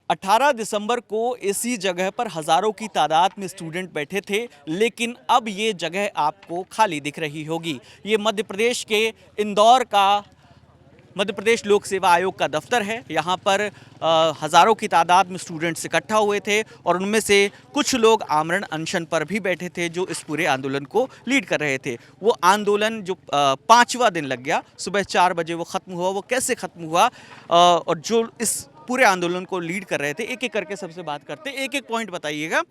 18 दिसंबर को इसी जगह पर हजारों की तादाद में स्टूडेंट बैठे थे, लेकिन अब ये जगह आपको खाली दिख रही होगी। ये मध्य प्रदेश के इंदौर का मध्य प्रदेश लोक सेवा आयोग का दफ्तर है। यहाँ पर हजारों की तादाद में स्टूडेंट्स इकट्ठा हुए थे और उनमें से कुछ लोग आमरण अनशन पर भी बैठे थे, जो इस पूरे आंदोलन को लीड कर रहे थे। वो आंदोलन जो 5वां दिन लग गया, सुबह 4 बजे वो ख़त्म हुआ। वो कैसे ख़त्म हुआ और जो इस पूरे आंदोलन को लीड कर रहे थे, एक एक करके सबसे बात करते। एक एक पॉइंट बताइएगा,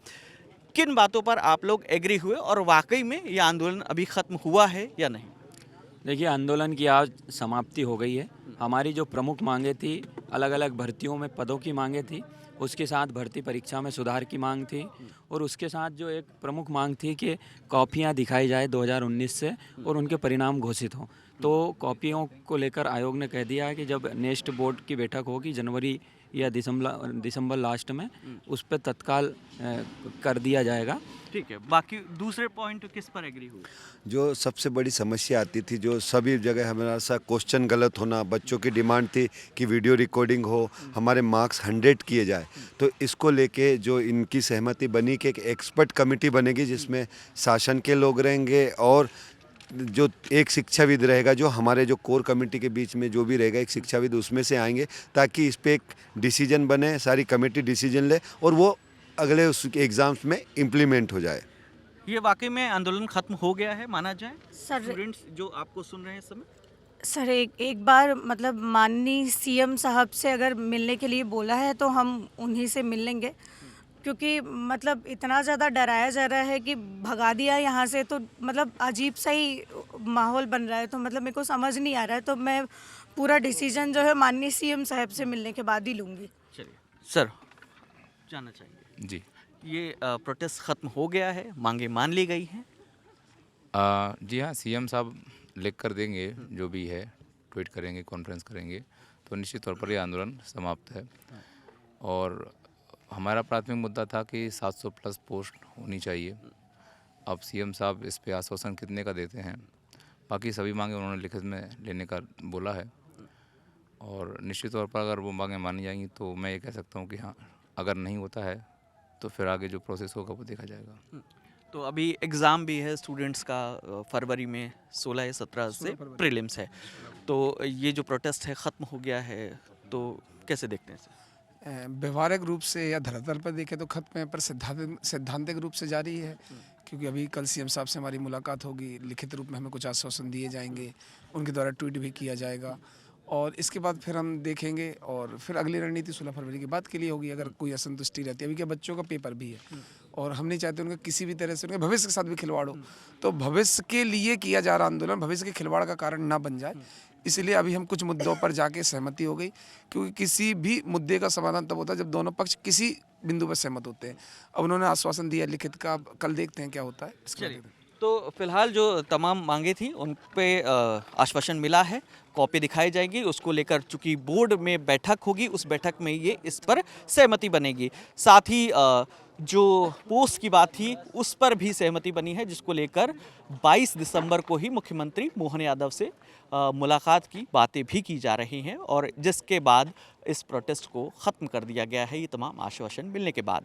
किन बातों पर आप लोग एग्री हुए और वाकई में ये आंदोलन अभी ख़त्म हुआ है या नहीं? देखिए, आंदोलन की आज समाप्ति हो गई है। हमारी जो प्रमुख मांगें थी, अलग अलग भर्तियों में पदों की मांगें थी, उसके साथ भर्ती परीक्षा में सुधार की मांग थी और उसके साथ जो एक प्रमुख मांग थी कि कॉपियां दिखाई जाए 2019 से और उनके परिणाम घोषित हों। तो कॉपियों को लेकर आयोग ने कह दिया है कि जब नेक्स्ट बोर्ड की बैठक होगी जनवरी या दिसंबर लास्ट में, उस पर तत्काल कर दिया जाएगा। ठीक है, बाकी दूसरे पॉइंट किस पर एग्री हुए? जो सबसे बड़ी समस्या आती थी, जो सभी जगह हमारा सा क्वेश्चन गलत होना, बच्चों की डिमांड थी कि वीडियो रिकॉर्डिंग हो, हमारे मार्क्स 100 किए जाए। तो इसको लेके जो इनकी सहमति बनी कि एक एक्सपर्ट कमेटी बनेगी जिसमें शासन के लोग रहेंगे और जो एक शिक्षाविद रहेगा, जो हमारे जो कोर कमेटी के बीच में जो भी रहेगा एक शिक्षाविद उसमें से आएंगे, ताकि इस पर एक डिसीजन बने, सारी कमेटी डिसीजन ले और वो अगले उस एग्ज़ाम्स में इम्प्लीमेंट हो जाए। ये वाकई में आंदोलन खत्म हो गया है माना जाए? सर स्टूडेंट्स जो आपको सुन रहे हैं इस समय, सर एक बार मतलब माननीय सीएम साहब से अगर मिलने के लिए बोला है तो हम उन्हीं से मिल लेंगे, क्योंकि मतलब इतना ज़्यादा डराया जा रहा है कि भगा दिया यहाँ से, तो मतलब अजीब सा ही माहौल बन रहा है। तो मतलब मेरे को समझ नहीं आ रहा है, तो मैं पूरा डिसीजन जो है माननीय सीएम साहब से मिलने के बाद ही लूँगी। चलिए सर, जानना चाहिए जी। ये प्रोटेस्ट खत्म हो गया है, मांगे मान ली गई हैं? जी हाँ, सीएम साहब लिख कर देंगे, जो भी है ट्वीट करेंगे, कॉन्फ्रेंस करेंगे, तो निश्चित तौर पर ये आंदोलन समाप्त है। और हमारा प्राथमिक मुद्दा था कि 700 प्लस पोस्ट होनी चाहिए। अब सीएम साहब इस पे आश्वासन कितने का देते हैं, बाकी सभी मांगे उन्होंने लिखित में लेने का बोला है और निश्चित तौर पर अगर वो मांगे मानी जाएंगी तो मैं ये कह सकता हूँ कि हाँ, अगर नहीं होता है तो फिर आगे जो प्रोसेस होगा वो देखा जाएगा। तो अभी एग्ज़ाम भी है स्टूडेंट्स का, फरवरी में 16 या 17 से प्रीलिम्स है। तो ये जो प्रोटेस्ट है ख़त्म हो गया है, तो कैसे देखते हैं इसे? व्यवहारिक रूप से या धरातल पर देखें तो खत्म है, पर सैद्धांतिक रूप से जारी है, क्योंकि अभी कल सीएम साहब से हमारी मुलाकात होगी, लिखित रूप में हमें कुछ आश्वासन दिए जाएंगे, उनके द्वारा ट्वीट भी किया जाएगा और इसके बाद फिर हम देखेंगे और फिर अगली रणनीति 16 फरवरी के बाद के लिए होगी, अगर कोई असंतुष्टि रहती है। अभी क्या बच्चों का पेपर भी है और हम नहीं चाहते उनके किसी भी तरह से उनके भविष्य के साथ भी खिलवाड़ हो, तो भविष्य के लिए किया जा रहा आंदोलन भविष्य के खिलवाड़ का कारण ना बन जाए, इसलिए अभी हम कुछ मुद्दों पर जाके सहमति हो गई, क्योंकि किसी भी मुद्दे का समाधान तब होता है जब दोनों पक्ष किसी बिंदु पर सहमत होते हैं। अब उन्होंने आश्वासन दिया लिखित का, कल देखते हैं क्या होता है। चलिए, तो फिलहाल जो तमाम मांगे थी उन पे आश्वासन मिला है, कॉपी दिखाई जाएगी। उसको लेकर चूंकि बोर्ड में बैठक होगी, उस बैठक में ये इस पर सहमति बनेगी। साथ ही जो पोस्ट की बात थी उस पर भी सहमति बनी है, जिसको लेकर 22 दिसंबर को ही मुख्यमंत्री मोहन यादव से मुलाकात की बातें भी की जा रही हैं और जिसके बाद इस प्रोटेस्ट को ख़त्म कर दिया गया है, ये तमाम आश्वासन मिलने के बाद।